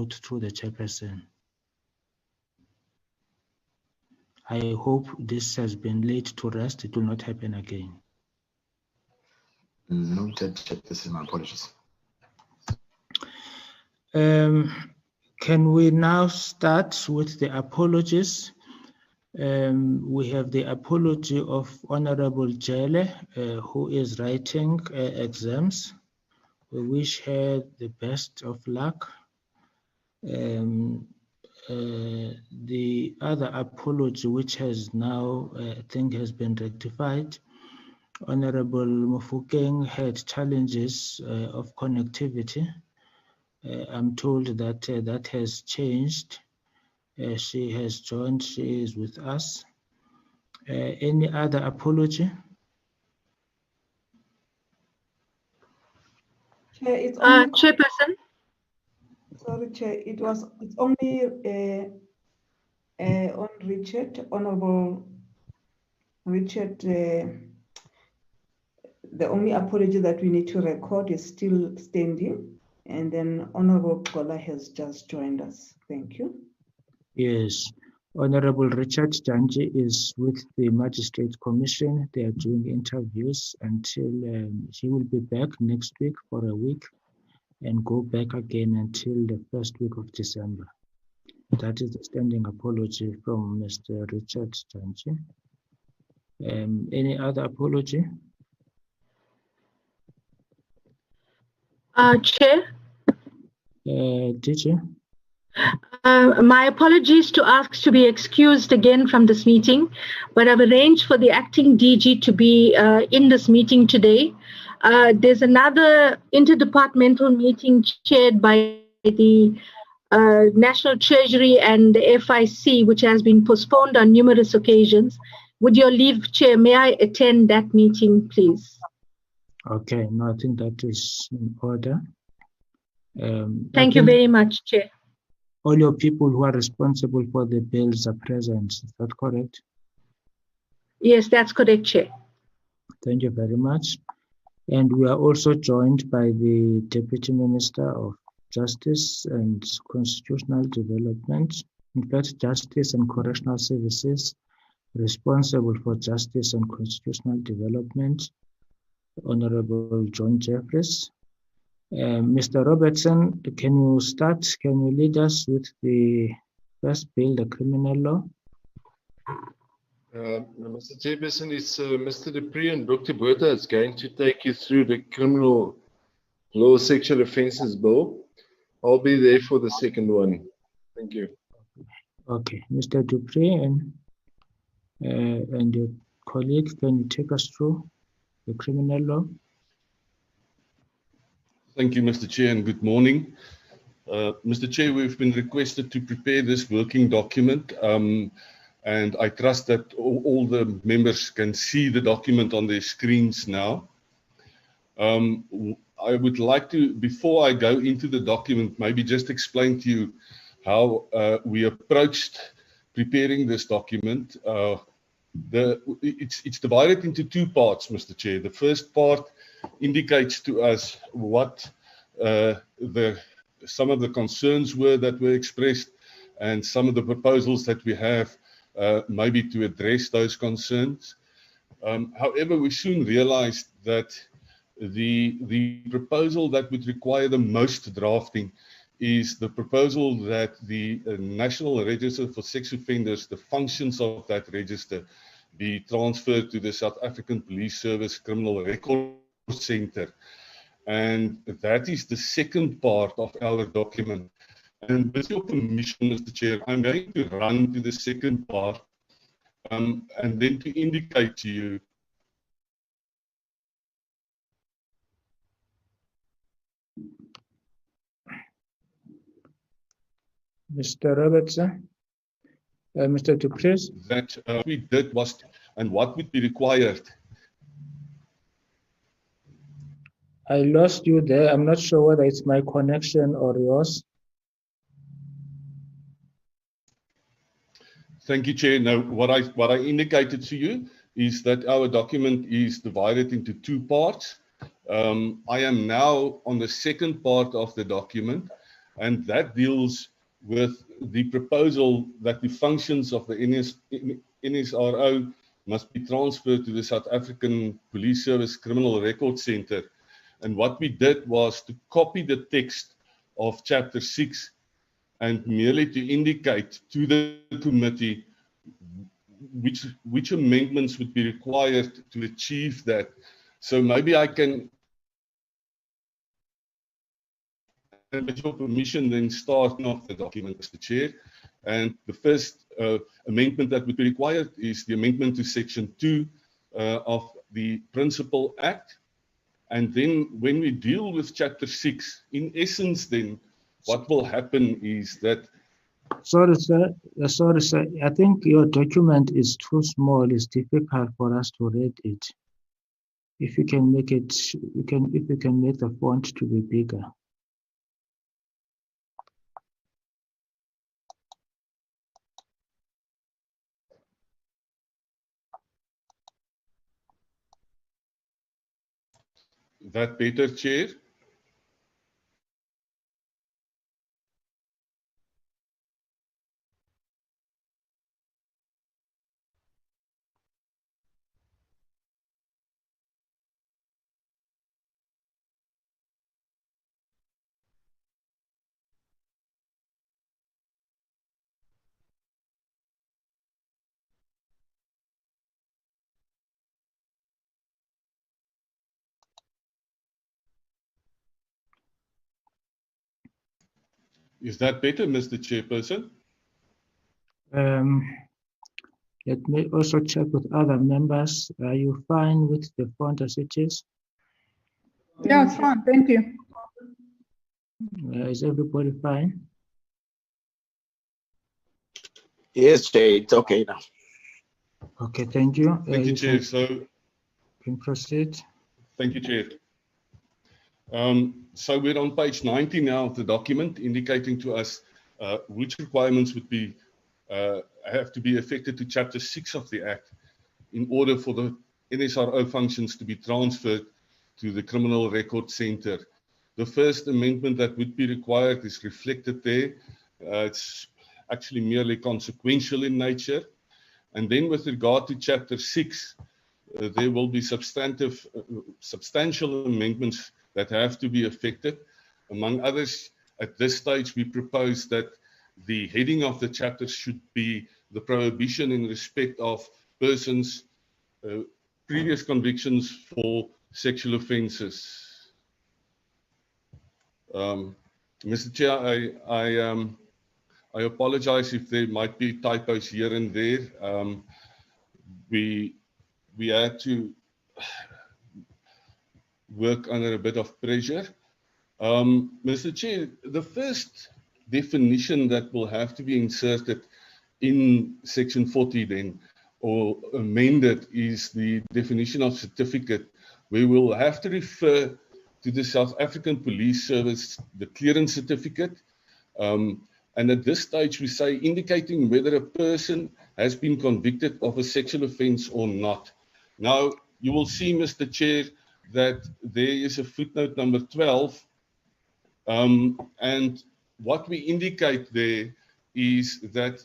through the chairperson. I hope this has been laid to rest. It will not happen again. Noted, Chairperson. My apologies. Can we now start with the apologies? We have the apology of Honorable Jele, who is writing exams. We wish her the best of luck. The other apology, which has now, I think, has been rectified. Honorable Mufokeng had challenges of connectivity. I'm told that that has changed. She has joined, she is with us. Any other apology? Chair, it's only, Chairperson. sorry, Chair, it's only on Richard, Honorable Richard. The only apology that we need to record is still standing, and then Honorable Gola has just joined us. Thank you. Yes, Honorable Richard Janji is with the Magistrate Commission. They are doing interviews until he will be back next week for a week and go back again until the first week of December. That is the standing apology from Mr. Richard Janji. Any other apology? Chair. Did you? My apologies to ask to be excused again from this meeting, but I've arranged for the acting DG to be in this meeting today. There's another interdepartmental meeting chaired by the National Treasury and the FIC, which has been postponed on numerous occasions. With your leave, Chair, may I attend that meeting, please? Okay, no, I think that is in order. Thank you very much, Chair. All your people who are responsible for the bills are present. Is that correct? Yes, that's correct, Chair. Thank you very much. And we are also joined by the Deputy Minister of Justice and Constitutional Development, in fact, Justice and Correctional Services, responsible for Justice and Constitutional Development, Honorable John Jeffries. Mr. Robertson, can you start? Can you lead us with the first bill, the criminal law? Mr. Chairperson, it's Mr. Dupree and Dr. Botha is going to take you through the criminal law sexual offences bill. I'll be there for the second one. Thank you. Okay, Mr. Dupree and your colleague, can you take us through the criminal law? Thank you, Mr. Chair, and good morning. Mr. Chair, we've been requested to prepare this working document, and I trust that all the members can see the document on their screens now. I would like to, before I go into the document, maybe just explain to you how we approached preparing this document. It's divided into two parts, Mr. Chair. The first part indicates to us what some of the concerns were that were expressed and some of the proposals that we have maybe to address those concerns. However, we soon realized that the proposal that would require the most drafting is the proposal that the National Register for Sex Offenders, the functions of that register, be transferred to the South African Police Service Criminal Record Center. And that is the second part of our document. And with your permission, Mr. Chair, I'm going to run to the second part and then to indicate to you Mr. Robertson, Mr. Dupree. That we did was, and what would be required. I lost you there. I'm not sure whether it's my connection or yours. Thank you, Chair. Now, what I indicated to you is that our document is divided into two parts. I am now on the second part of the document, and that deals with the proposal that the functions of the NSRO must be transferred to the South African Police Service Criminal Record Centre. And what we did was to copy the text of Chapter 6 and merely to indicate to the committee which amendments would be required to achieve that. So maybe I can, with your permission, then start off the document, Mr. Chair. And the first amendment that would be required is the amendment to Section 2 of the Principal Act. And then when we deal with Chapter 6, in essence then, what will happen is that... Sorry, sir. Sorry, sir. I think your document is too small. It's difficult for us to read it. If you can make it, if you can make the font to be bigger. That better, Chair? Is that better, Mr. Chairperson? Let me also check with other members. Are you fine with the font as it is? Yeah, it's fine. Thank you. Is everybody fine? Yes, Chair, it's okay now. Okay, thank you. Thank you, Chair. You can proceed. Thank you, Chair. So we're on page 90 now of the document, indicating to us which requirements would be have to be affected to Chapter 6 of the Act in order for the NSRO functions to be transferred to the Criminal Record Centre. The first amendment that would be required is reflected there. It's actually merely consequential in nature. And then with regard to Chapter 6, there will be substantial amendments that have to be affected. Among others, at this stage, we propose that the heading of the chapter should be the prohibition in respect of persons' previous convictions for sexual offences. Mr. Chair, I apologize if there might be typos here and there. We had to work under a bit of pressure. Mr. Chair, the first definition that will have to be inserted in Section 40 then, or amended, is the definition of certificate, where we'll have to refer to the South African Police Service, the clearance certificate. And at this stage, we say indicating whether a person has been convicted of a sexual offence or not. Now, you will see, Mr. Chair, that there is a footnote number 12. And what we indicate there is that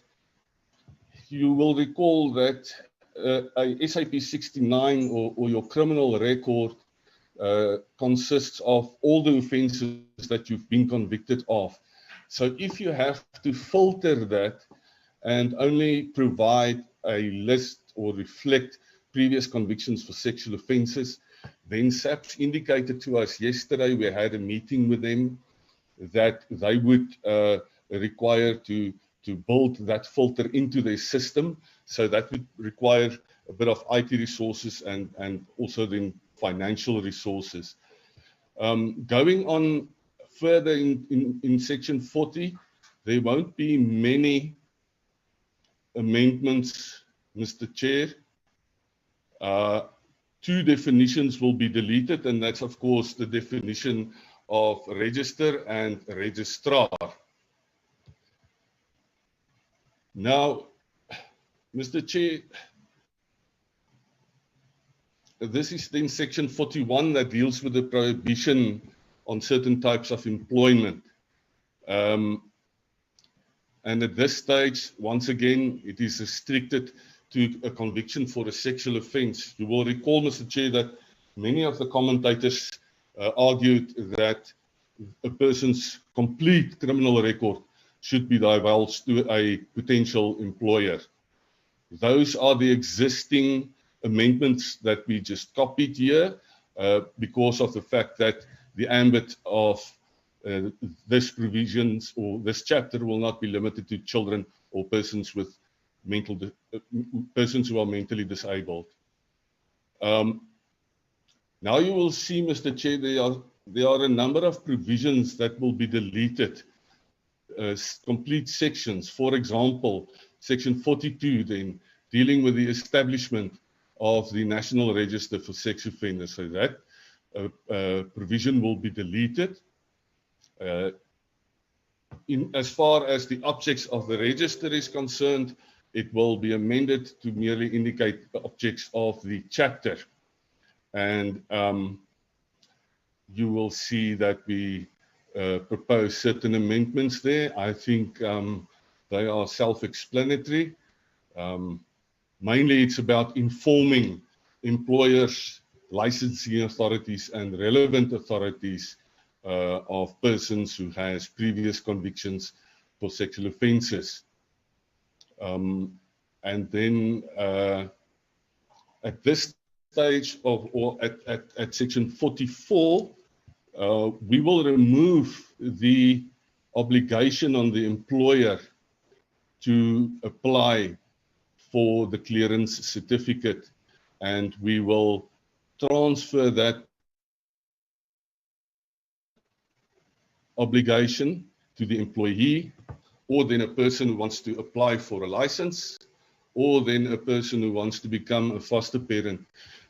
you will recall that a SAP 69 or your criminal record consists of all the offences that you've been convicted of. So if you have to filter that and only provide a list or reflect previous convictions for sexual offences, then SAPS indicated to us yesterday, we had a meeting with them, that they would require to build that filter into their system. So that would require a bit of IT resources and also then financial resources. Going on further in Section 40, there won't be many amendments, Mr. Chair. Two definitions will be deleted, and that's, of course, the definition of register and registrar. Now, Mr. Chair, this is then Section 41 that deals with the prohibition on certain types of employment. And at this stage, once again, it is restricted to a conviction for a sexual offence. You will recall, Mr. Chair, that many of the commentators argued that a person's complete criminal record should be divulged to a potential employer. Those are the existing amendments that we just copied here because of the fact that the ambit of this provisions or this chapter will not be limited to children or persons with persons who are mentally disabled. Now you will see, Mr. Chair, there are a number of provisions that will be deleted, complete sections. For example, section 42, then dealing with the establishment of the National Register for Sex Offenders. So that provision will be deleted. As far as the objects of the register is concerned, it will be amended to merely indicate the objects of the chapter. And you will see that we propose certain amendments there. I think they are self-explanatory. Mainly it's about informing employers, licensing authorities and relevant authorities of persons who has previous convictions for sexual offences. And then at this stage or at section 44, we will remove the obligation on the employer to apply for the clearance certificate, and we will transfer that obligation to the employee, or then a person who wants to apply for a license, or then a person who wants to become a foster parent.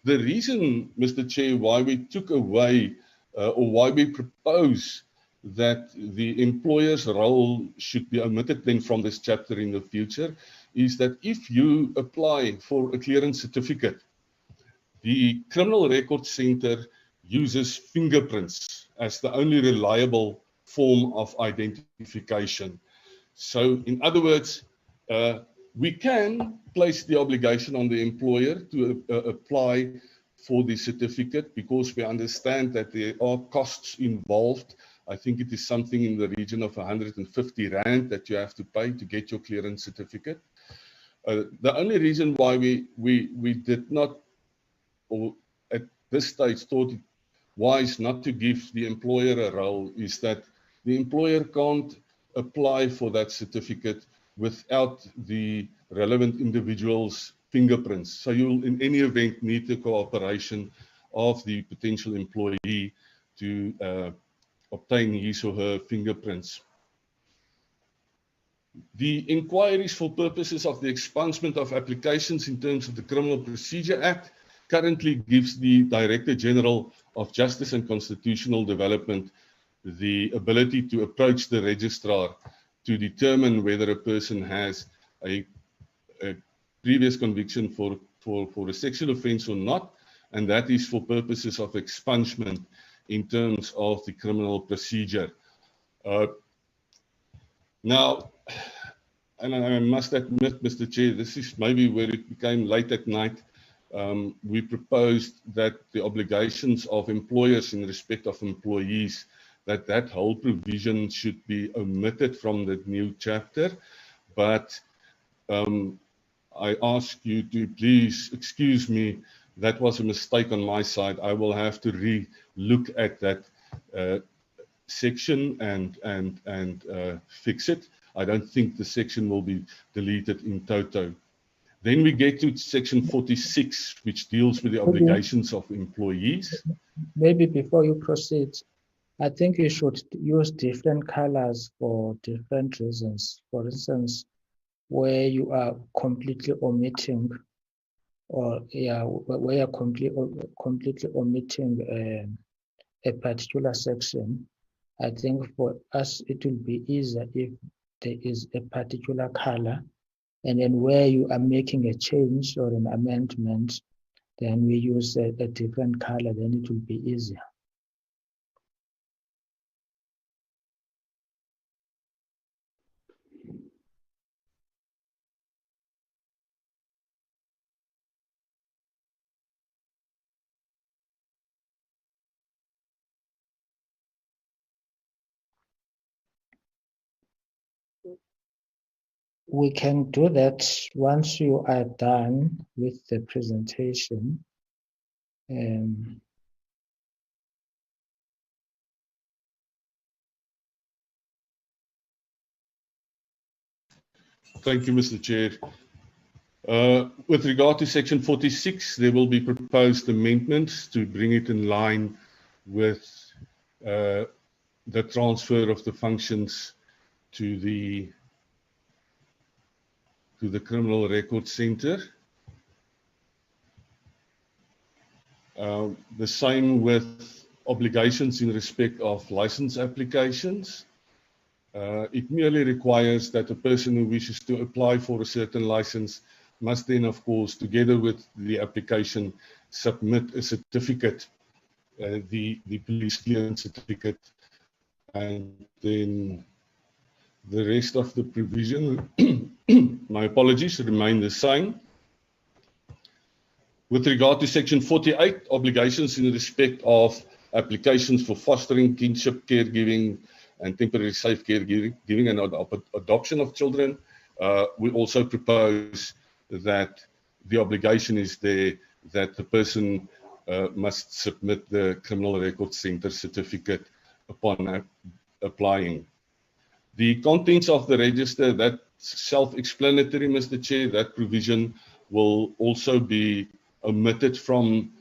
The reason, Mr. Chair, why we took away or why we propose that the employer's role should be omitted then from this chapter in the future is that if you apply for a clearance certificate, the Criminal Record Center uses fingerprints as the only reliable form of identification. So in other words, we can place the obligation on the employer to apply for the certificate because we understand that there are costs involved. I think it is something in the region of 150 Rand that you have to pay to get your clearance certificate. The only reason why we did not, or at this stage thought it wise not to give the employer a role is that the employer can't apply for that certificate without the relevant individual's fingerprints. So you'll in any event need the cooperation of the potential employee to obtain his or her fingerprints. The inquiries for purposes of the expungement of applications in terms of the Criminal Procedure Act currently gives the Director General of Justice and Constitutional Development the ability to approach the registrar to determine whether a person has a previous conviction for a sexual offence or not, and that is for purposes of expungement in terms of the criminal procedure. Now, and I must admit, Mr. Chair, this is maybe where it became late at night. We proposed that the obligations of employers in respect of employees, that whole provision should be omitted from the new chapter. But I ask you to please excuse me, that was a mistake on my side. I will have to re-look at that section and fix it. I don't think the section will be deleted in toto. Then we get to section 46, which deals with the obligations of employees. Maybe before you proceed, I think you should use different colors for different reasons. For instance, where you are completely omitting, or where you're completely omitting a particular section. I think for us it will be easier if there is a particular color, and then where you are making a change or an amendment, then we use a different color, then it will be easier. we can do that once you are done with the presentation. Thank you, Mr. Chair. With regard to section 46, there will be proposed amendments to bring it in line with the transfer of the functions to the Criminal Record Centre. The same with obligations in respect of license applications. It merely requires that a person who wishes to apply for a certain license must then, of course, together with the application, submit a certificate, the police clearance certificate, and then the rest of the provision, my apologies, remain the same. With regard to section 48, obligations in respect of applications for fostering, kinship, caregiving, and temporary safe caregiving and adoption of children, we also propose that the obligation is there that the person must submit the Criminal Record Centre certificate upon applying. The contents of the register, that's self-explanatory, Mr. Chair. That provision will also be omitted from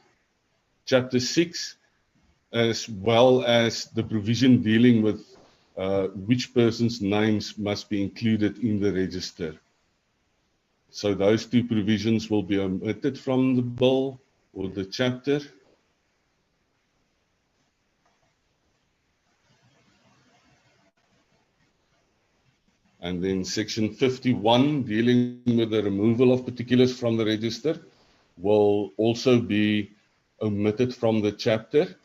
Chapter 6, as well as the provision dealing with which person's names must be included in the register. So those two provisions will be omitted from the bill or the chapter. And then section 51, dealing with the removal of particulars from the register, will also be omitted from the chapter.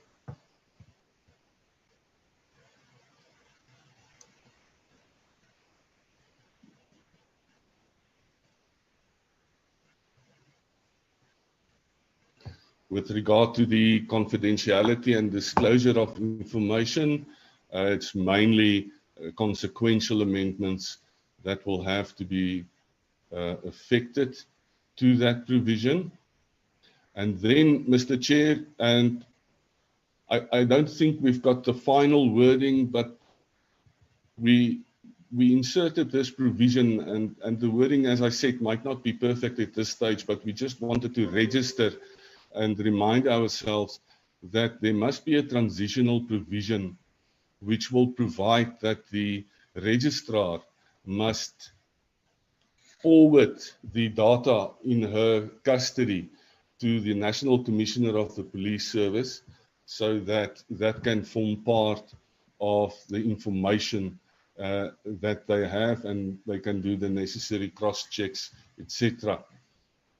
With regard to the confidentiality and disclosure of information, it's mainly consequential amendments that will have to be affected to that provision. And then, Mr. Chair, and I don't think we've got the final wording, but we inserted this provision, and the wording, as I said, might not be perfect at this stage, but we just wanted to register and remind ourselves that there must be a transitional provision which will provide that the registrar must forward the data in her custody to the National Commissioner of the Police Service, so that that can form part of the information that they have, and they can do the necessary cross-checks, etc.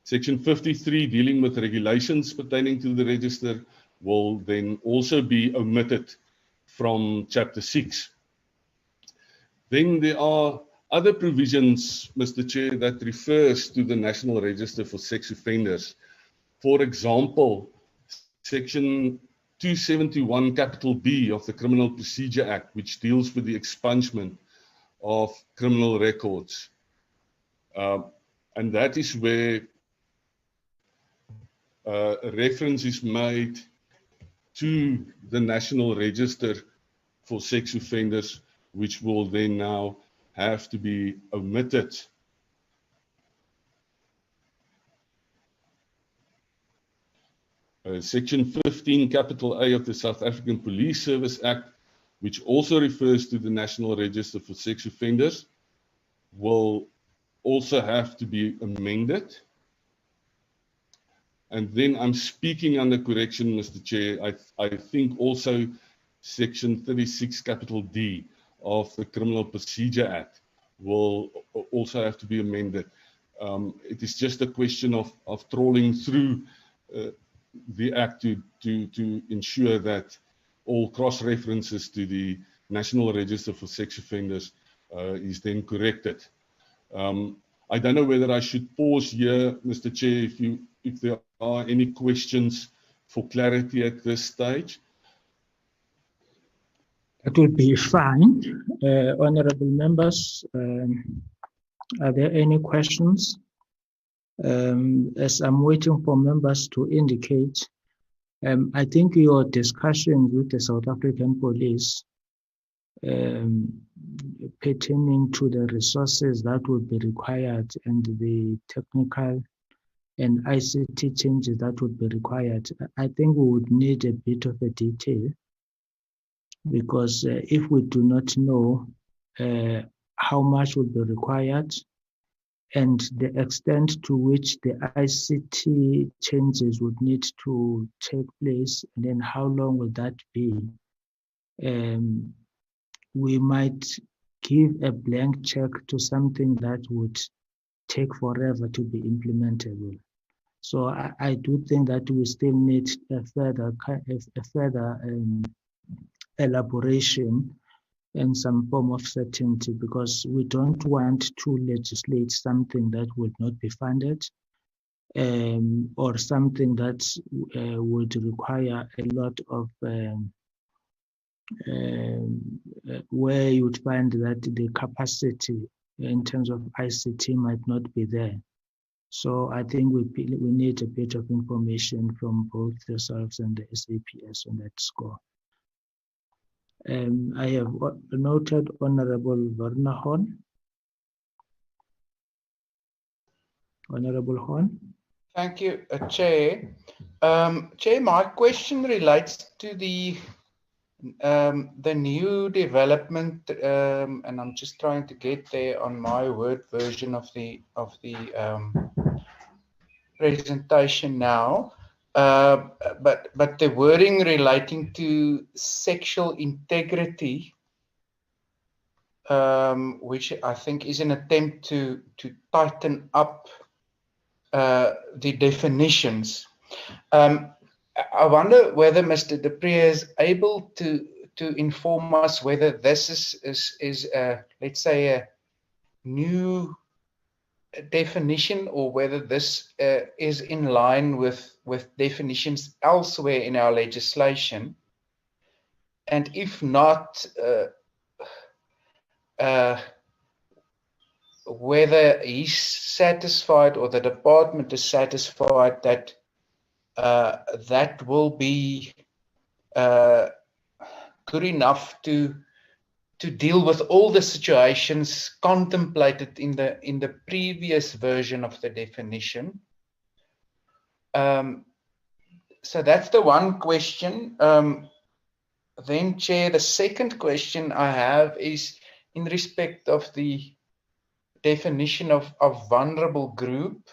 Section 53, dealing with regulations pertaining to the register, will then also be omitted from Chapter 6. Then there are other provisions, Mr. Chair, that refers to the National Register for Sex Offenders. For example, Section 271 capital B of the Criminal Procedure Act, which deals with the expungement of criminal records. And that is where a reference is made to the National Register for Sex Offenders, which will then now have to be omitted. Section 15, capital A of the South African Police Service Act, which also refers to the National Register for Sex Offenders, will also have to be amended. And then I'm speaking under correction, Mr. Chair. I think also Section 36, capital D of the Criminal Procedure Act will also have to be amended. It is just a question of trawling through the Act to ensure that all cross-references to the National Register for Sex Offenders is then corrected. I don't know whether I should pause here, Mr. Chair, if there are any questions for clarity at this stage. That would be fine. Honorable members, Are there any questions? As I'm waiting for members to indicate, I think your discussion with the South African police pertaining to the resources that would be required and the technical and ICT changes that would be required, I think we would need a bit of a detail, because if we do not know how much would be required and the extent to which the ICT changes would need to take place, and then how long would that be, we might give a blank check to something that would take forever to be implementable. So I do think that we still need a further elaboration and some form of certainty, because we don't want to legislate something that would not be funded, or something that would require a lot of where you would find that the capacity in terms of ICT might not be there. So I think we need a bit of information from both yourselves and the SAPS on that score. I have noted Honorable Werner Horn. Honorable Horn. Thank you, Chair. Chair, my question relates to the new development, and I'm just trying to get there on my Word version of the presentation now. But the wording relating to sexual integrity, which I think is an attempt to tighten up the definitions. I wonder whether Mr. Dupree is able to inform us whether this is let's say a new definition, or whether this is in line with definitions elsewhere in our legislation, and if not, whether he's satisfied or the department is satisfied that that will be good enough to deal with all the situations contemplated in the previous version of the definition. So that's the one question. Then, Chair, the second question I have is in respect of the definition of vulnerable group.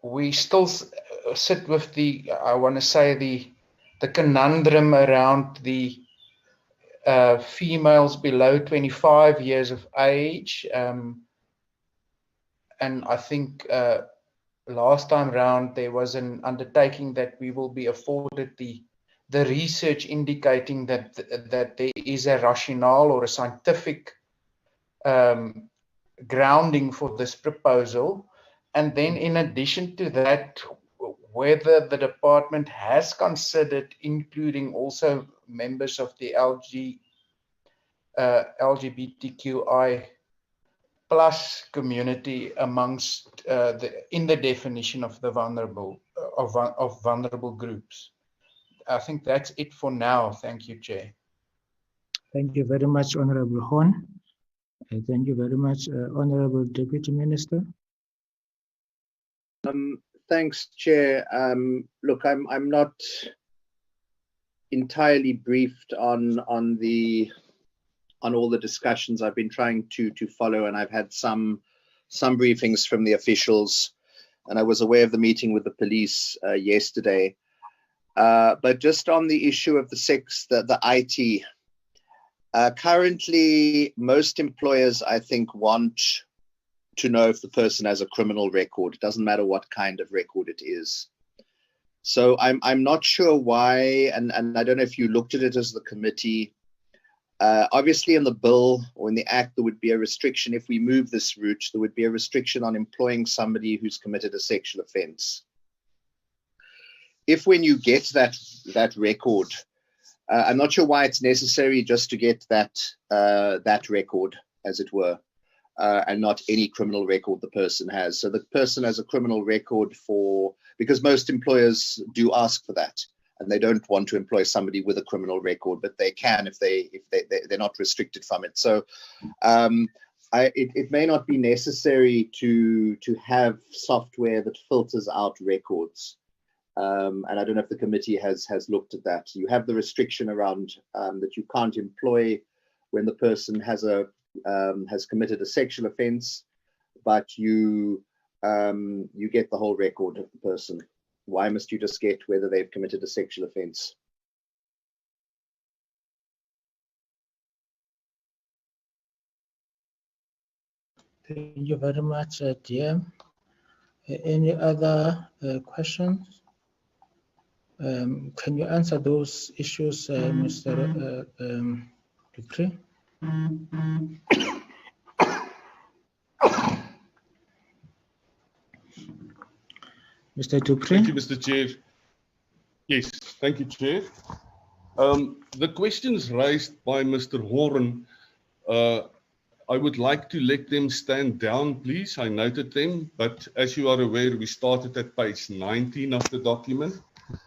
We still sit with the, I want to say, the conundrum around the females below 25 years of age. And I think last time round there was an undertaking that we will be afforded the research indicating that there is a rationale or a scientific grounding for this proposal. And then in addition to that, whether the department has considered including also members of the LGBTQI plus community amongst in the definition of the vulnerable groups. I think that's it for now. Thank you, Chair. Thank you very much, Honorable Horn. Thank you very much, Honorable Deputy Minister. Thanks, Chair. Look, I'm not entirely briefed on all the discussions. I've been trying to follow, and I've had some briefings from the officials, and I was aware of the meeting with the police yesterday. But just on the issue of the IT, currently most employers, I think, want to know if the person has a criminal record. It doesn't matter what kind of record it is. So I'm not sure why, and I don't know if you looked at it as the committee. Obviously in the bill or in the act, there would be a restriction. If we move this route, there would be a restriction on employing somebody who's committed a sexual offense. If when you get that record, I'm not sure why it's necessary just to get that record, as it were, and not any criminal record the person has. So the person has a criminal record because most employers do ask for that, and they don't want to employ somebody with a criminal record, but they can if they're not restricted from it. So it may not be necessary to have software that filters out records. And I don't know if the committee has looked at that. You have the restriction around that you can't employ when the person has committed a sexual offence, but you get the whole record of the person. Why must you just get whether they've committed a sexual offence? Thank you very much, dear. Any other questions? Can you answer those issues, Mr. Dupree? Mr. Dupree? Thank you, Mr. Chair. Yes, thank you, Chair. The questions raised by Mr. Horan, I would like to let them stand down, please. I noted them, but as you are aware, we started at page 19 of the document.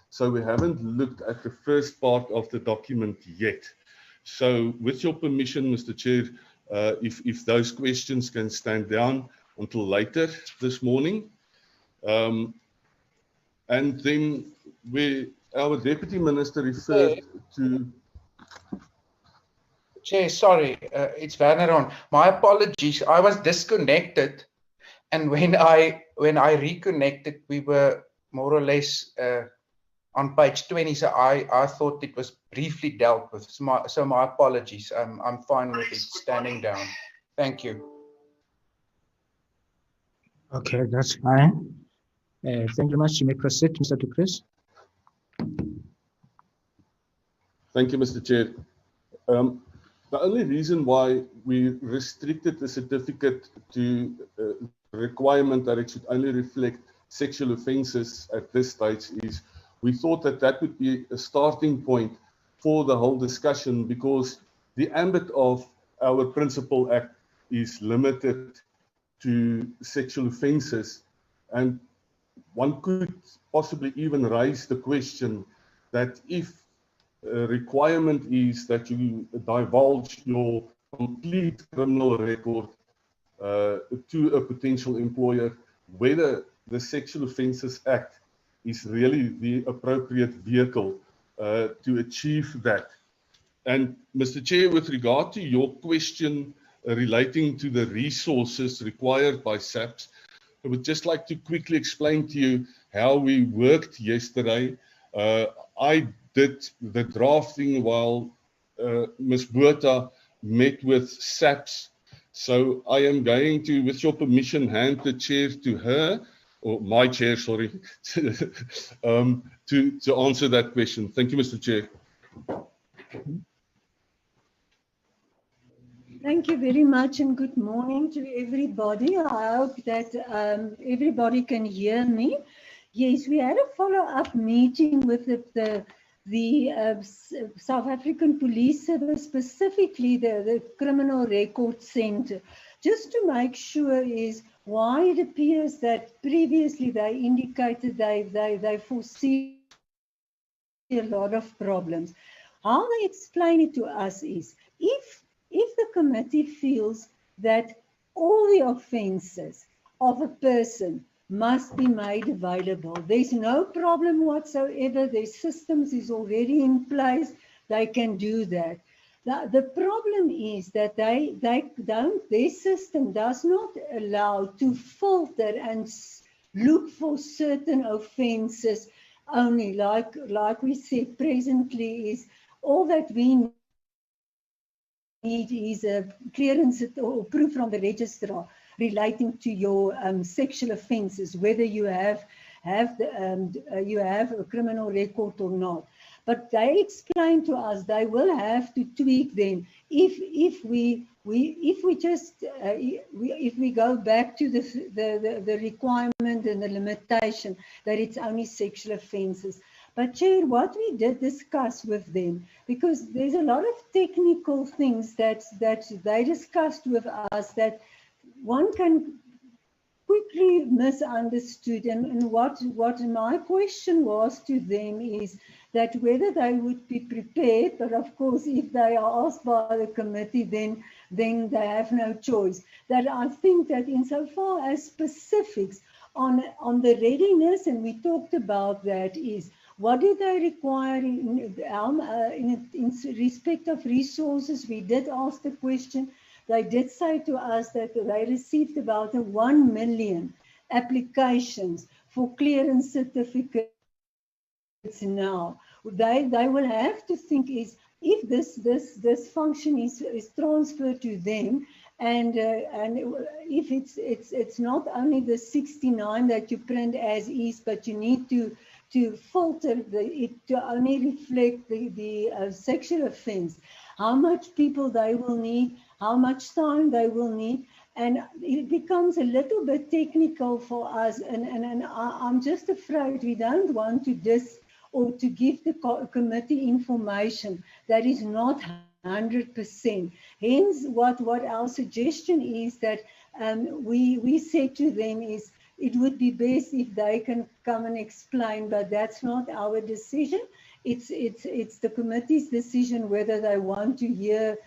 So we haven't looked at the first part of the document yet. So with your permission, Mr. Chair, if those questions can stand down until later this morning. And then our Deputy Minister referred to... Chair, sorry, it's Werner. My apologies. I was disconnected, and when I reconnected, we were more or less on page 20. So I thought it was briefly dealt with. So my apologies. I'm fine with it standing down. Thank you. Okay, that's fine. Thank you very much. You may proceed, Mr. Dupree. Thank you, Mr. Chair. The only reason why we restricted the certificate to requirement that it should only reflect sexual offences at this stage is we thought that would be a starting point for the whole discussion, because the ambit of our Principal Act is limited to sexual offences, and one could possibly even raise the question that if a requirement is that you divulge your complete criminal record to a potential employer, whether the Sexual Offences Act is really the appropriate vehicle to achieve that. And Mr. Chair, with regard to your question relating to the resources required by SAPS, I would just like to quickly explain to you how we worked yesterday. I did the drafting while Ms. Botha met with SAPS. So I am going to, with your permission, hand the chair to her, or my chair, sorry, to answer that question. Thank you, Mr. Chair. Thank you very much, and good morning to everybody. I hope that everybody can hear me. Yes, we had a follow-up meeting with the South African Police Service, specifically the Criminal Record Centre, just to make sure is why it appears that previously they indicated they foresee a lot of problems. How they explain it to us is if the committee feels that all the offences of a person must be made available, there's no problem whatsoever. Their systems is already in place. They can do that. The problem is that their system does not allow to filter and look for certain offences only. Like we said presently, is all that we need is a clearance or proof from the registrar relating to your sexual offences, whether you have a criminal record or not. But they explain to us they will have to tweak them if we go back to the requirement and the limitation that it's only sexual offences. But Chair, what we did discuss with them, because there's a lot of technical things that they discussed with us that one can quickly misunderstood. And what my question was to them is that whether they would be prepared, but of course if they are asked by the committee, then they have no choice. That I think that insofar as specifics on the readiness, and we talked about that, is what do they require in respect of resources? We did ask the question. They did say to us that they received about 1 million applications for clearance certificates now. They will have to think is if this function is transferred to them, and if it's not only the 69 that you print as is, but you need to filter it to only reflect the sexual offence, how much people they will need, how much time they will need, and it becomes a little bit technical for us, and I'm just afraid we don't want to or to give the committee information that is not 100%. Hence, what our suggestion is that we said to them is it would be best if they can come and explain, but that's not our decision. It's the committee's decision whether they want to hear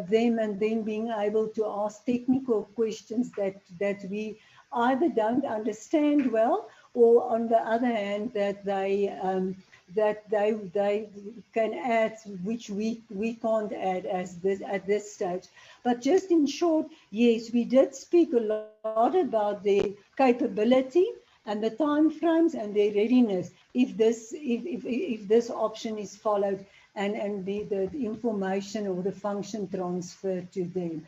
them and then being able to ask technical questions that we either don't understand well, or on the other hand that they can add which we can't add at this stage. But just in short, yes, we did speak a lot about their capability and the time frames and their readiness if this option is followed and the information or the function transferred to them.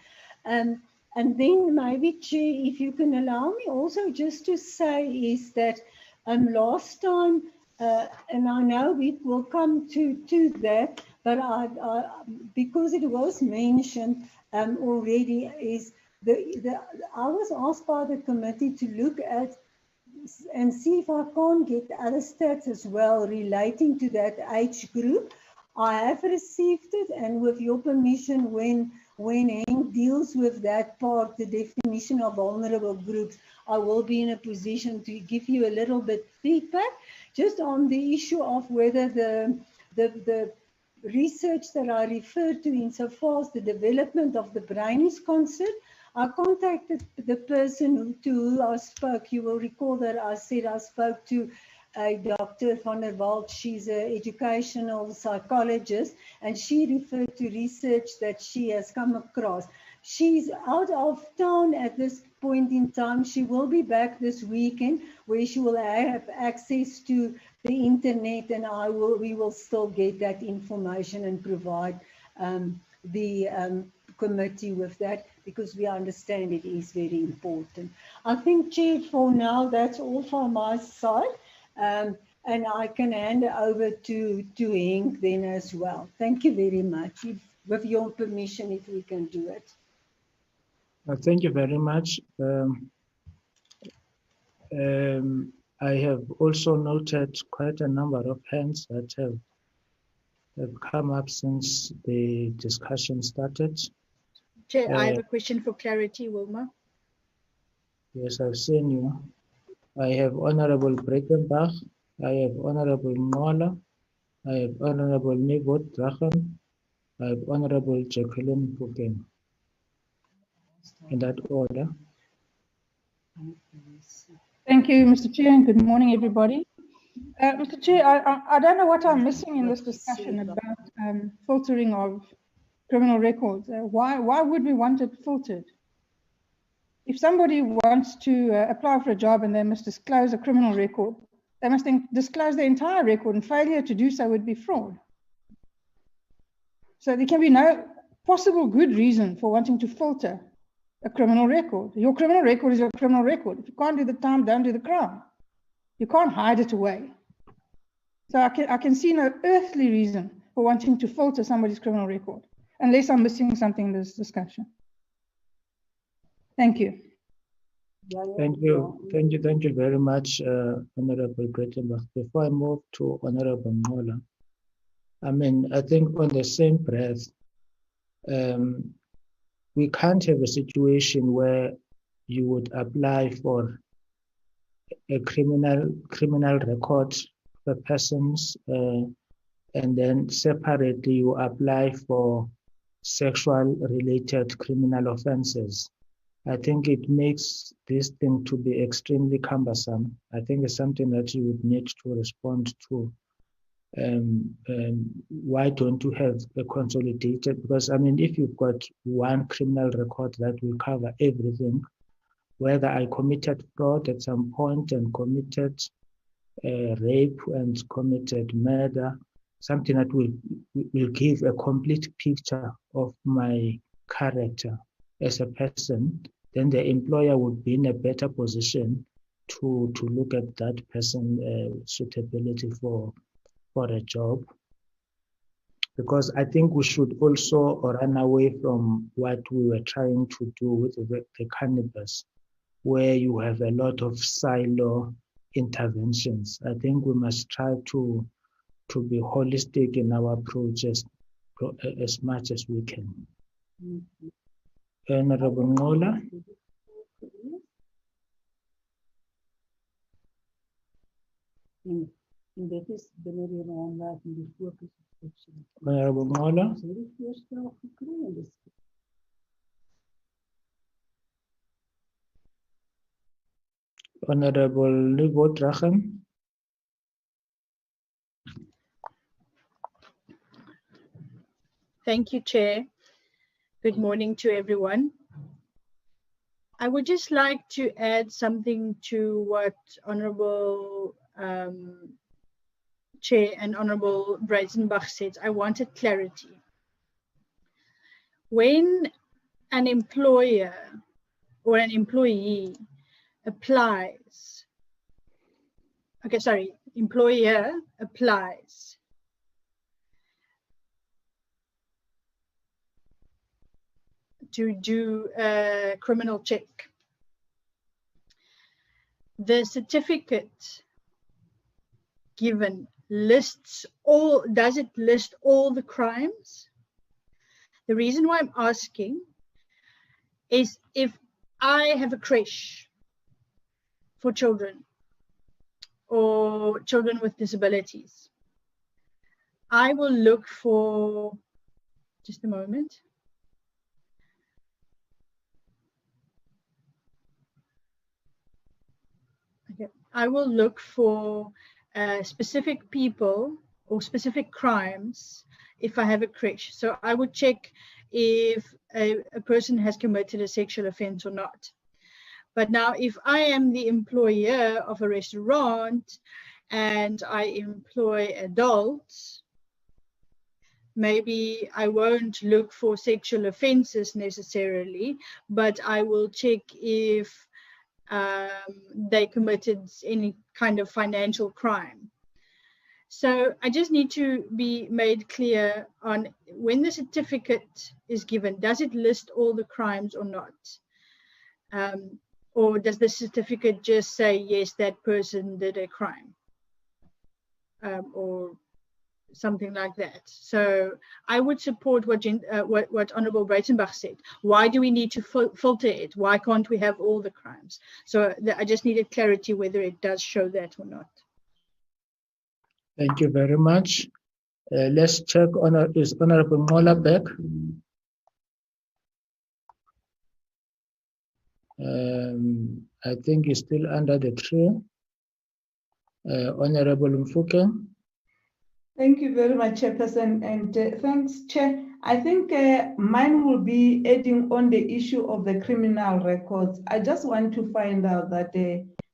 And then maybe, Chair, if you can allow me also just to say is that last time, and I know we will come to that, but because it was mentioned already, is I was asked by the committee to look at and see if I can't get other stats as well relating to that age group. I have received it, and with your permission, when Henk deals with that part, the definition of vulnerable groups, I will be in a position to give you a little bit feedback just on the issue of whether the research that I referred to insofar as the development of the brain is concerned. I contacted the person to who I spoke. You will recall that I said I spoke to Dr. van der Walt. She's an educational psychologist, and she referred to research that she has come across. She's out of town at this point in time. She will be back this weekend, where she will have access to the internet, and we will still get that information and provide the committee with that, because we understand it is very important. I think, Chair, for now, that's all from my side. And I can hand over to Henk then as well. Thank you very much. With your permission, if we can do it. Thank you very much. I have also noted quite a number of hands that have come up since the discussion started. Chair, I have a question for clarity, Wilma. Yes, I've seen you. I have Honorable Breitenbach, I have Honorable Ngola, I have Honorable Nivot Drachen, I have Honorable Jacqueline Puken. In that order. Thank you, Mr. Chair, and good morning, everybody. Mr. Chair, I don't know what I'm missing in this discussion about filtering of criminal records. Why would we want it filtered? If somebody wants to apply for a job and they must disclose a criminal record, they must disclose the entire record, and failure to do so would be fraud. So there can be no possible good reason for wanting to filter a criminal record. Your criminal record is your criminal record. If you can't do the time, don't do the crime. You can't hide it away. So I can see no earthly reason for wanting to filter somebody's criminal record, unless I'm missing something in this discussion. Thank you. Thank you very much, Honorable Breitenbach. Before I move to Honorable Ngola, I think on the same breath, we can't have a situation where you would apply for a criminal record for persons, and then separately you apply for sexual related criminal offenses. I think it makes this thing to be extremely cumbersome. I think it's something that you would need to respond to. Why don't you have a consolidated? Because if you've got one criminal record that will cover everything, whether I committed fraud at some point and committed rape and committed murder, something that will give a complete picture of my character as a person, then the employer would be in a better position to look at that person's suitability for a job. Because I think we should also run away from what we were trying to do with the cannabis, where you have a lot of silo interventions. I think we must try to be holistic in our approaches as much as we can. Honorable Ngola. Honorable Ngola. Honorable Livo Drachen. Thank you, Chair. Good morning to everyone. I would just like to add something to what Honorable Chair and Honorable Breitenbach said. I wanted clarity. When an employer or an employee applies, employer applies to do a criminal check, the certificate given does it list all the crimes? The reason why I'm asking is if I have a creche for children or children with disabilities, I will look for, just a moment. Okay. I will look for specific people or specific crimes if I have a creche. So I would check if a person has committed a sexual offense or not. But now if I am the employer of a restaurant and I employ adults, maybe I won't look for sexual offenses necessarily, but I will check if they committed any kind of financial crime. So I just need to be made clear on when the certificate is given, does it list all the crimes or not? Or does the certificate just say, yes, that person did a crime? Or something like that. So I would support what Honorable Breitenbach said. Why do we need to filter it? Why can't we have all the crimes? So I just needed clarity whether it does show that or not. Thank you very much. Let's check is Honorable Ngola back? I think he's still under the tree. Honorable Mfuke. Thank you very much, Chairperson, and thanks, Chair. I think mine will be adding on the issue of the criminal records. I just want to find out that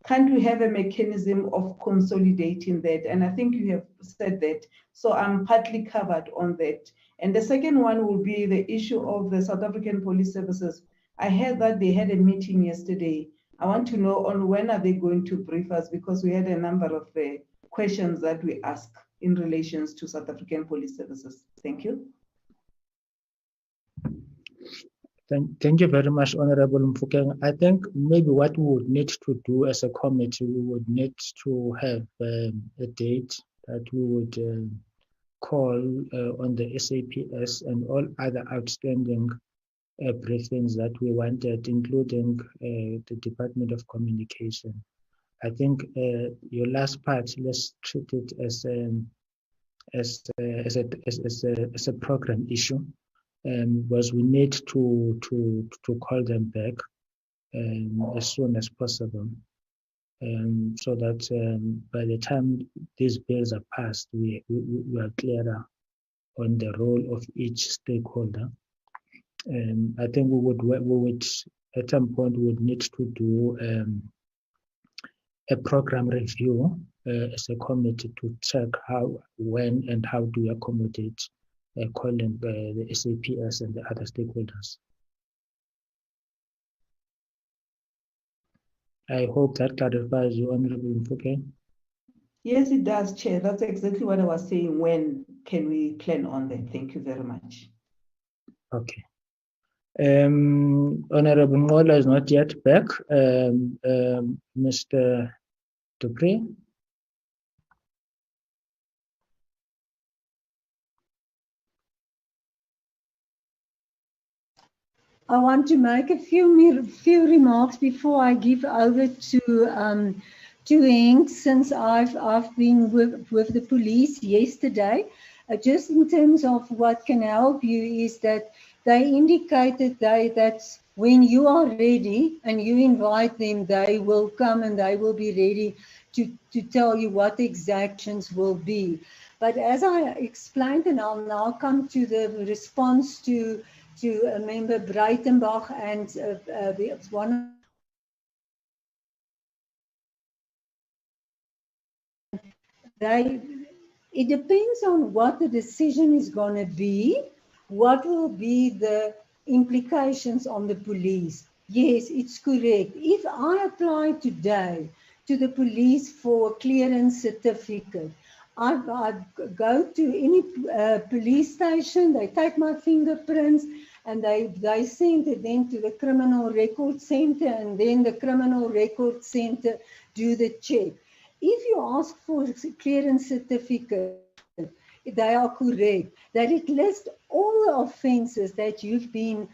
can't we have a mechanism of consolidating that? And I think you have said that, so I'm partly covered on that. And the second one will be the issue of the South African Police Services. I heard that they had a meeting yesterday. I want to know on when are they going to brief us, because we had a number of questions that we asked in relations to South African Police Services. Thank you. Thank you very much, Honorable Mfukeng. I think maybe what we would need to do as a committee, we would need to have a date that we would call on the SAPS and all other outstanding briefings that we wanted, including the Department of Communication. I think your last part, let's treat it as a program issue, because we need to call them back as soon as possible, so that by the time these bills are passed, we are clearer on the role of each stakeholder. I think we would at some point we would need to do a program review as a committee to check how, when, and how do we accommodate calling the SAPS and the other stakeholders. I hope that clarifies you, Honorable Mfukeng. Yes, it does, Chair. That's exactly what I was saying. When can we plan on that? Thank you very much. Okay. Honorable Ngola is not yet back. Mr. Dupree. I want to make a few remarks before I give over to Henk, since I've been with the police yesterday. Just in terms of what can help you is that they indicated that when you are ready and you invite them, they will come and they will be ready to tell you what the exactions will be. But as I explained, and I'll now come to the response to Member Breitenbach and one. It depends on what the decision is going to be, what will be the implications on the police. Yes, it's correct. If I apply today to the police for a clearance certificate, I go to any police station, they take my fingerprints, and they send it then to the Criminal Record Center, and then the Criminal Record Center do the check. If you ask for a clearance certificate, they are correct, that it lists all the offences that you've been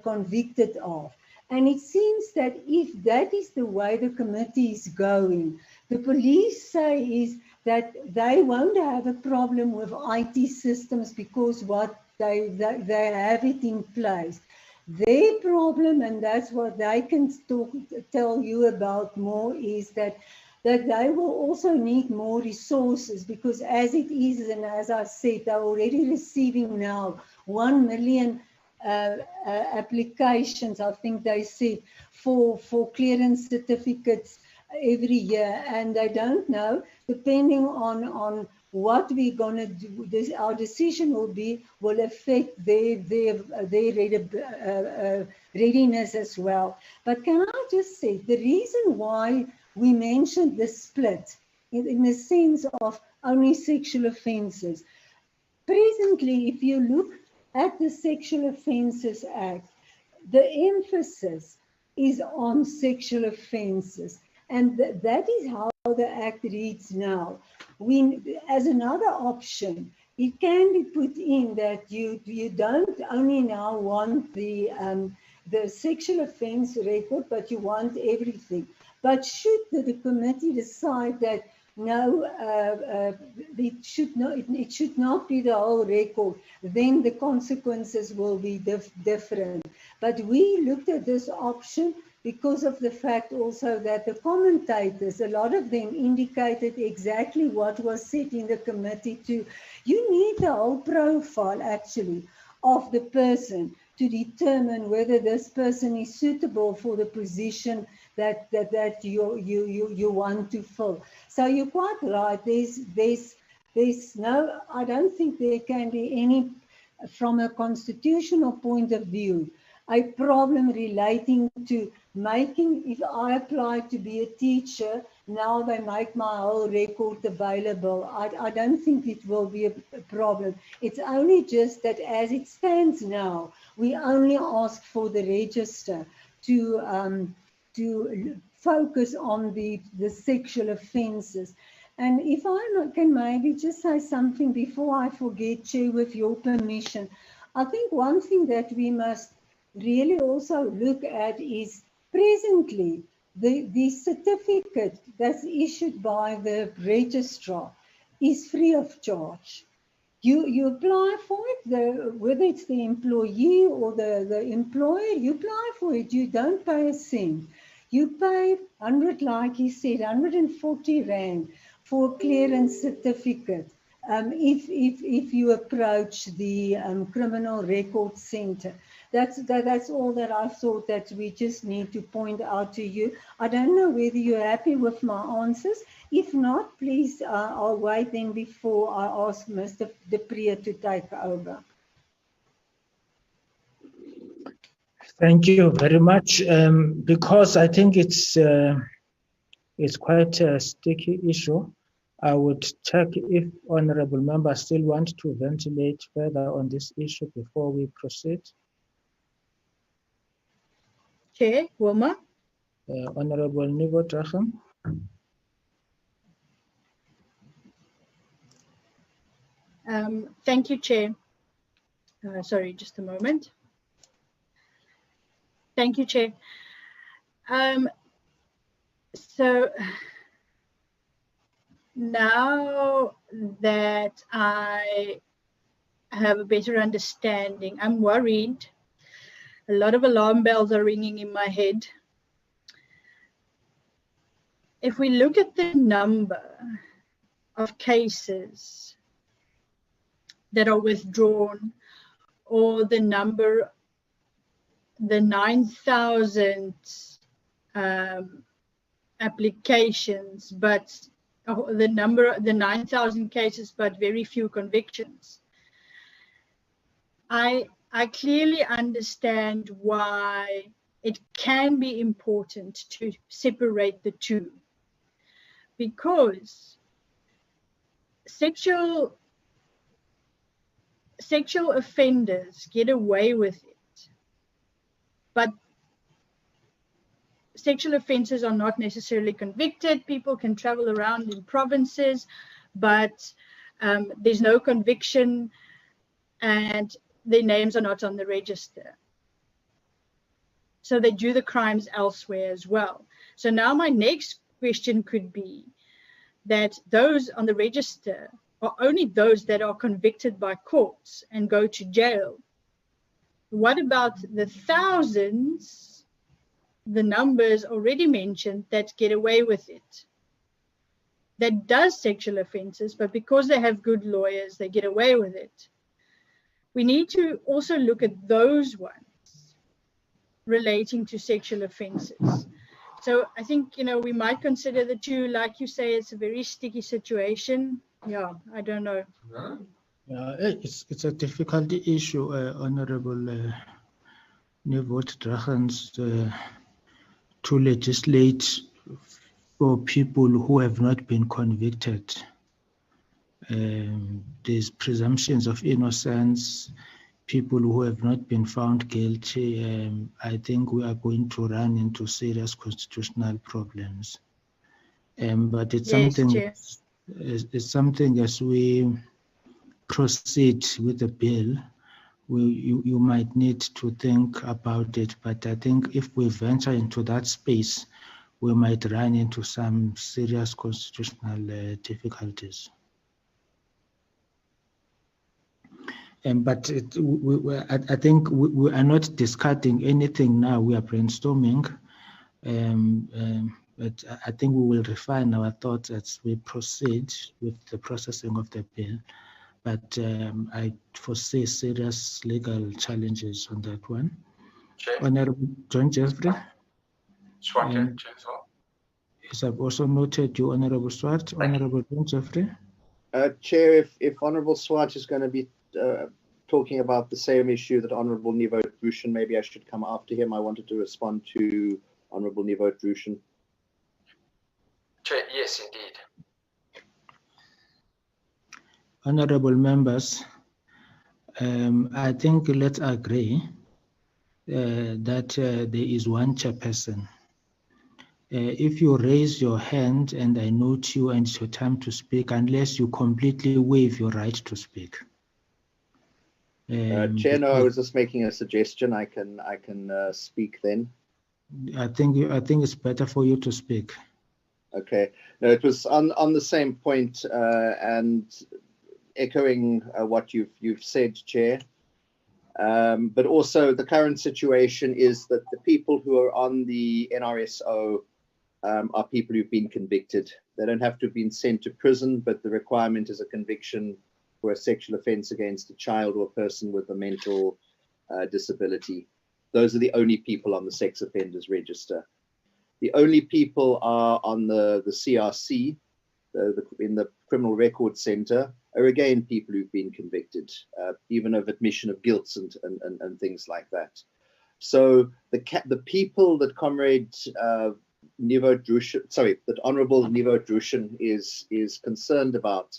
convicted of. And it seems that if that is the way the committee is going, the police say is that they won't have a problem with IT systems because what they have it in place. Their problem, and that's what they can tell you about more, is that they will also need more resources, because as it is, and as I said, they're already receiving now 1 million applications, I think they said, for clearance certificates every year, and they don't know, depending on what we're going to do, our decision will affect their readiness as well. But can I just say, the reason why we mentioned the split in the sense of only sexual offences. Presently, if you look at the Sexual Offences Act, the emphasis is on sexual offences, and that is how the Act reads now. As another option, it can be put in that you don't only now want the sexual offence record, but you want everything. But should the committee decide that no, it should not be the whole record, then the consequences will be different. But we looked at this option because of the fact also that the commentators, a lot of them indicated exactly what was said in the committee too. You need the whole profile actually of the person to determine whether this person is suitable for the position that you want to fill. So you're quite right. There's no, I don't think there can be any, from a constitutional point of view, a problem relating to making, if I apply to be a teacher, now they make my whole record available. I don't think it will be a problem. It's only just that as it stands now, we only ask for the register to focus on the sexual offences. And if I can maybe just say something before I forget, Chair, with your permission, I think one thing that we must really also look at is presently the certificate that's issued by the registrar is free of charge. You apply for it, whether it's the employee or the employer, you apply for it, you don't pay a cent. You pay 100, like he said, 140 Rand for a clearance certificate if you approach the Criminal Record Centre. That's all that I thought that we just need to point out to you. I don't know whether you're happy with my answers. If not, please, I'll wait then before I ask Mr. Dupree to take over. Thank you very much. Because I think it's quite a sticky issue, I would check if honourable members still want to ventilate further on this issue before we proceed. Chair, Wilma. Honourable Nivo Dracham. Thank you, Chair. Sorry, just a moment. Thank you, Chair. So now that I have a better understanding, I'm worried. A lot of alarm bells are ringing in my head. If we look at the number of cases that are withdrawn, or the 9,000 applications, but the 9,000 cases, but very few convictions. I clearly understand why it can be important to separate the two, because sexual offenders get away with it, but sexual offences are not necessarily convicted. People can travel around in provinces, but there's no conviction and their names are not on the register. So they do the crimes elsewhere as well. So now my next question could be that those on the register are only those that are convicted by courts and go to jail. What about the thousands, the numbers already mentioned, that get away with it, that does sexual offences, but because they have good lawyers, they get away with it? We need to also look at those ones relating to sexual offences. So I think, we might consider the two. Like you say, it's a very sticky situation. Yeah, I don't know. It's a difficult issue, Honourable Nivot Drachans, to legislate for people who have not been convicted. There's presumptions of innocence, people who have not been found guilty. I think we are going to run into serious constitutional problems. But it's something as we proceed with the bill, you might need to think about it. But I think if we venture into that space, we might run into some serious constitutional difficulties. But I think we are not discarding anything now. We are brainstorming. But I think we will refine our thoughts as we proceed with the processing of the bill. But I foresee serious legal challenges on that one. Chair. Honourable John Jeffrey. Swart, Chair as well. Yes, I've also noted you, Honourable Swart. Honourable John Jeffrey. Chair, if Honourable Swart is going to be talking about the same issue that Honourable Nivot Drushan, maybe I should come after him. I wanted to respond to Honourable Nivot Drushan. Chair, yes, indeed. Honorable members, I think let's agree that there is one chairperson. If you raise your hand and I note you and it's your time to speak, unless you completely waive your right to speak. Chair, no, I was just making a suggestion. I can speak then. I think it's better for you to speak. Okay. No, it was on the same point, and echoing what you've said, Chair. But also the current situation is that the people who are on the NRSO are people who've been convicted. They don't have to have been sent to prison, but the requirement is a conviction for a sexual offence against a child or a person with a mental disability. Those are the only people on the sex offenders register. The only people are on the CRC, in the Criminal Record Centre, are again people who've been convicted, even of admission of guilt and things like that. So the people that Comrade that Honourable Nivo Drushin is concerned about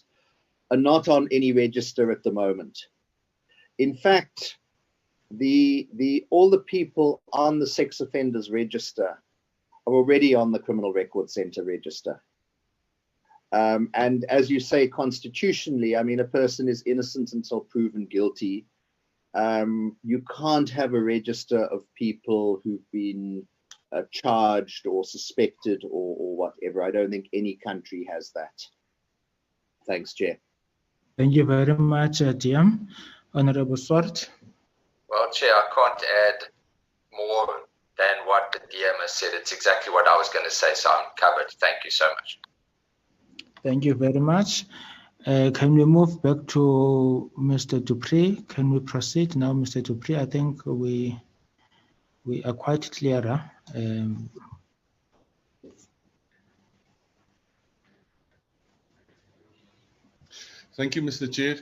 are not on any register at the moment. In fact, all the people on the sex offenders register are already on the Criminal Record Centre register. And as you say, constitutionally, I mean, a person is innocent until proven guilty. You can't have a register of people who've been charged or suspected or whatever. I don't think any country has that. Thanks, Chair. Thank you very much, Diam. Honourable Swart. Well, Chair, I can't add more than what the DM has said. It's exactly what I was going to say, so I'm covered. Thank you so much. Thank you very much. Can we move back to Mr. Dupree? Can we proceed now, Mr. Dupree? I think we are quite clearer. Thank you, Mr. Chair.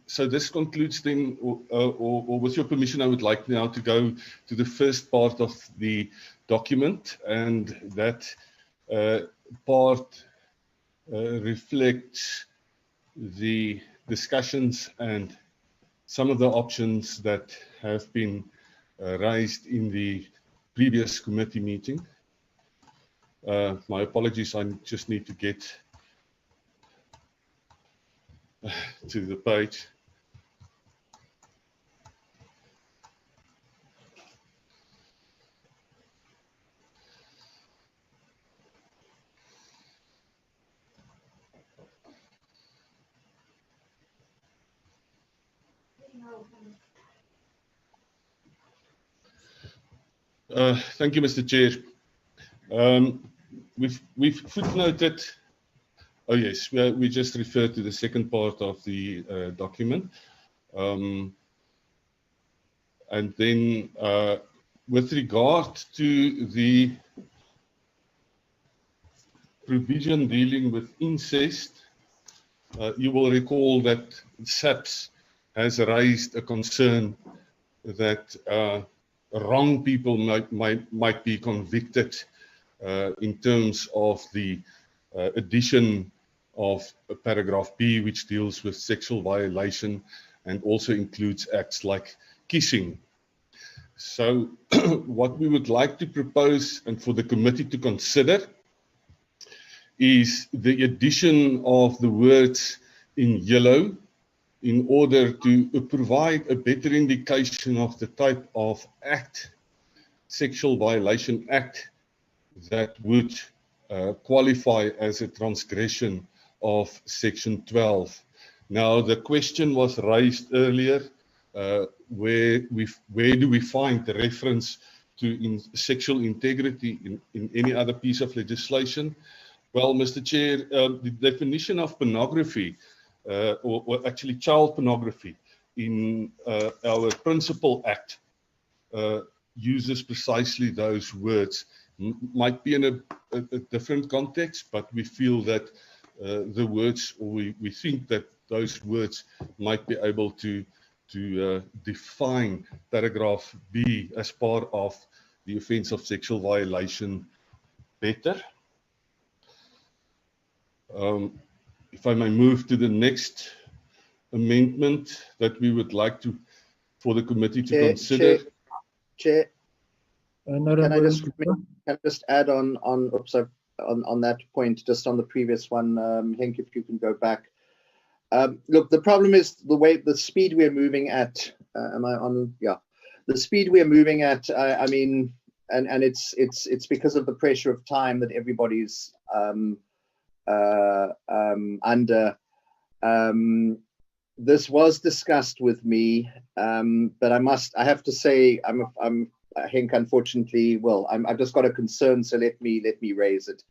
So this concludes then, or with your permission, I would like now to go to the first part of the document, and that part reflects the discussions and some of the options that have been raised in the previous committee meeting. My apologies, I just need to get to the page. Thank you, Mr. Chair. We've footnoted. Oh yes, we just referred to the second part of the document, and then with regard to the provision dealing with incest, you will recall that SAPS has raised a concern that wrong people might be convicted in terms of the addition of paragraph B, which deals with sexual violation and also includes acts like kissing. So what we would like to propose and for the committee to consider is the addition of the words in yellow in order to provide a better indication of the type of act, sexual violation act, that would qualify as a transgression of section 12. Now, the question was raised earlier, where do we find the reference to sexual integrity in any other piece of legislation? Well, Mr. Chair, the definition of pornography, or actually child pornography, in our Principal Act uses precisely those words. Might be in a different context, but we feel that the words, or we think that those words might be able to define paragraph B as part of the offence of sexual violation better. If I may move to the next amendment that we would like for the committee to consider. Chair, can I Honorable just add on that point, just on the previous one, Henk, if you can go back. Look, the problem is the speed we're moving at. Am I on? Yeah, the speed we're moving at. I mean, and it's because of the pressure of time that everybody's under. This was discussed with me, but I have to say, Henk, unfortunately, well, I've just got a concern, so let me raise it.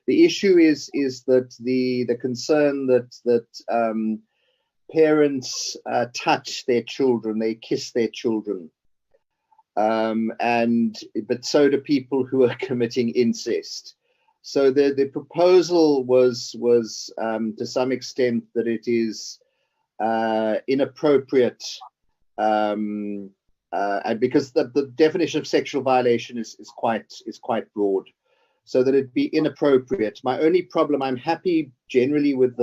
The issue is that the concern that parents touch their children, they kiss their children, but so do people who are committing incest. So the proposal was to some extent that it is inappropriate, and because the definition of sexual violation is quite broad, so that it be inappropriate. My only problem, I'm happy generally with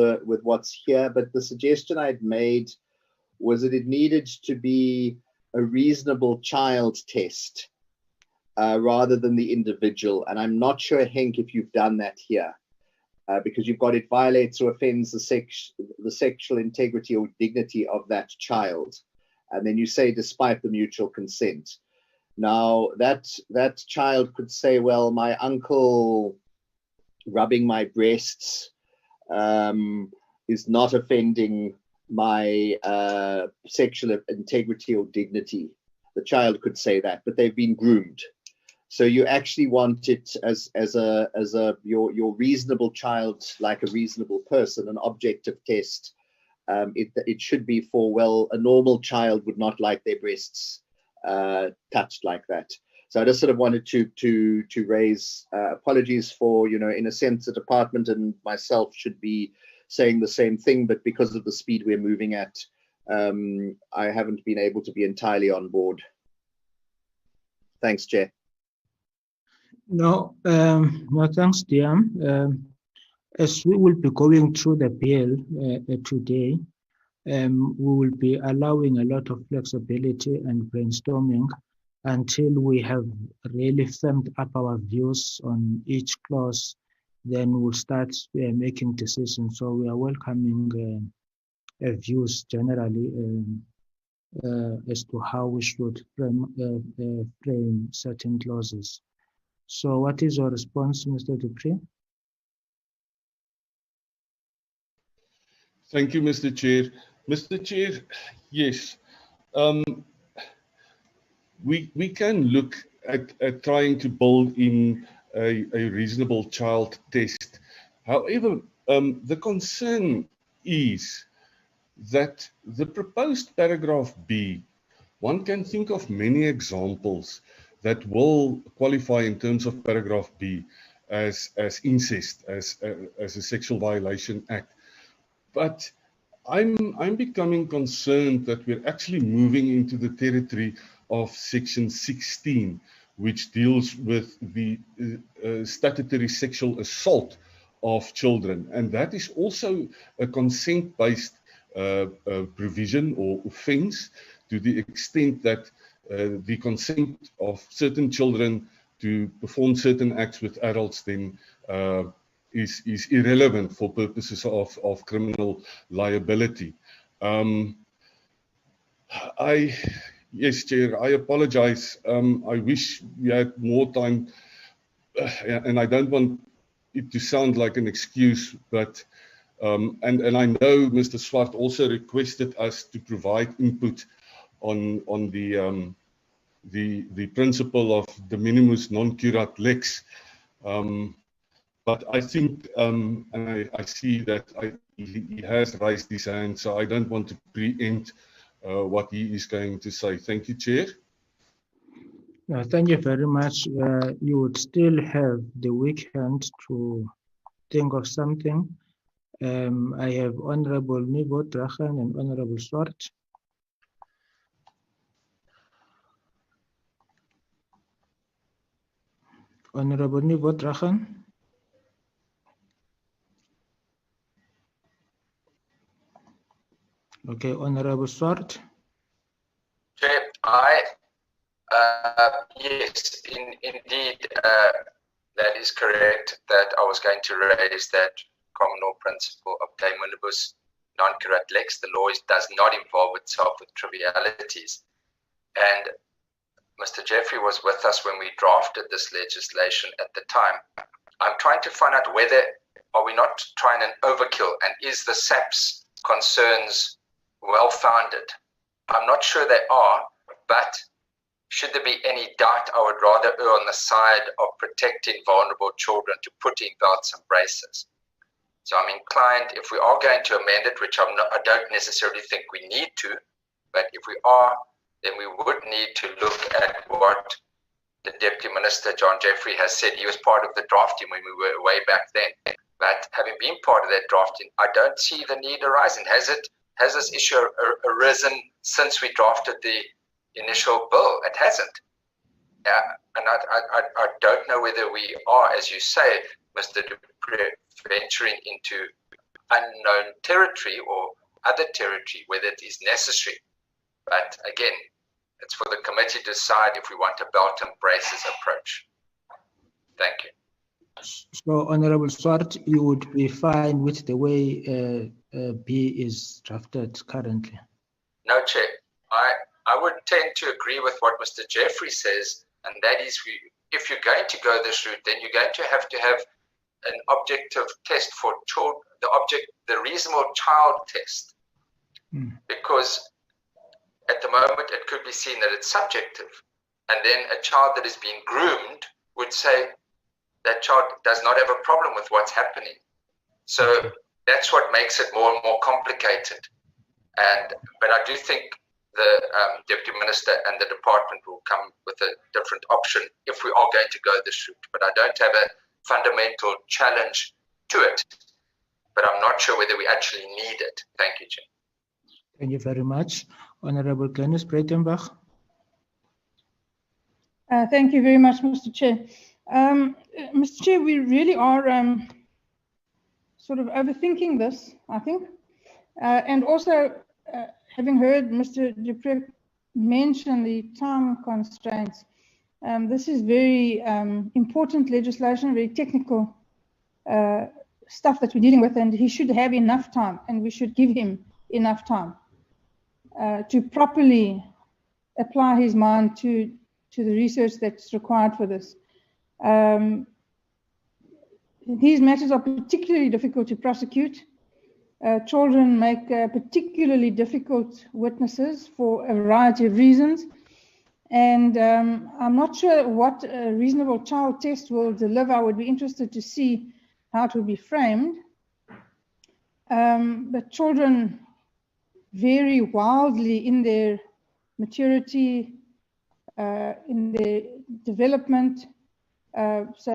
what's here, but the suggestion I'd made was that it needed to be a reasonable child test rather than the individual. And I'm not sure, Henk, if you've done that here. Because you've got it violates or offends the sexual integrity or dignity of that child. And then you say, despite the mutual consent. Now, that child could say, well, my uncle rubbing my breasts is not offending my sexual integrity or dignity. The child could say that, but they've been groomed. So you actually want it as your reasonable child, like a reasonable person, an objective test. It should be for, well, a normal child would not like their breasts touched like that. So I just sort of wanted to raise apologies for, in a sense, the department and myself should be saying the same thing, but because of the speed we're moving at, I haven't been able to be entirely on board. Thanks, Chair. No, thanks, Diam. As we will be going through the bill today, we will be allowing a lot of flexibility and brainstorming until we have really firmed up our views on each clause. Then we'll start making decisions. So we are welcoming views generally as to how we should frame certain clauses. So what is your response, Mr. Dupree? Thank you, Mr. Chair. Mr. Chair, yes, we can look at trying to build in a reasonable child test. However, the concern is that the proposed paragraph B, one can think of many examples that will qualify in terms of paragraph B as incest, as a sexual violation act. But I'm becoming concerned that we're actually moving into the territory of section 16, which deals with the statutory sexual assault of children. And that is also a consent-based provision or offense, to the extent that the consent of certain children to perform certain acts with adults then is irrelevant for purposes of criminal liability. Yes, Chair, I apologize. I wish we had more time, and I don't want it to sound like an excuse, but and I know Mr. Swart also requested us to provide input on the principle of de minimis non curat lex. But I think, and I see that he has raised his hand, so I don't want to preempt what he is going to say. Thank you, Chair. Thank you very much. You would still have the weekend to think of something. I have Honorable Nivo Drachen and Honorable Swart. Honorable Nivo Drachen. Okay, Honorable Swart. Chair, yes, indeed, that is correct, that I was going to raise that common law principle of de munibus non curat lex. The law does not involve itself with trivialities. And Mr. Jeffrey was with us when we drafted this legislation at the time. I'm trying to find out whether are we not trying an overkill, and is the SAP's concerns well-founded? I'm not sure they are, but should there be any doubt, I would rather err on the side of protecting vulnerable children to putting belts and braces. So I'm inclined, if we are going to amend it, which I don't necessarily think we need to, but if we are, then we would need to look at what the Deputy Minister, John Jeffrey, has said. He was part of the drafting when we were way back then. But having been part of that drafting, I don't see the need arising. Has this issue arisen since we drafted the initial bill? It hasn't. And I don't know whether we are, as you say, Mr. Dupree, venturing into unknown territory or other territory, whether it is necessary. But again, it's for the committee to decide if we want a belt and braces approach. Thank you. So, Honorable Swart, you would be fine with the way B is drafted currently? No, Chair. I would tend to agree with what Mr. Jeffrey says, and that is, if you're going to go this route, then you're going to have an objective test for children, the reasonable child test, because at the moment it could be seen that it's subjective, and then a child that is being groomed would say that child does not have a problem with what's happening. So that's what makes it more and more complicated. But I do think the Deputy Minister and the department will come with a different option if we are going to go this route. But I don't have a fundamental challenge to it. But I'm not sure whether we actually need it. Thank you, Chair. Thank you very much. Honorable Glenis Breitenbach. Thank you very much, Mr. Chair. Mr. Chair, we really are sort of overthinking this, I think. And also, having heard Mr. Dupree mention the time constraints, this is very important legislation, very technical stuff that we're dealing with, and he should have enough time, and we should give him enough time to properly apply his mind to the research that's required for this. These matters are particularly difficult to prosecute. Children make particularly difficult witnesses for a variety of reasons. And I'm not sure what a reasonable child test will deliver. I would be interested to see how it will be framed. But children vary wildly in their maturity, in their development. So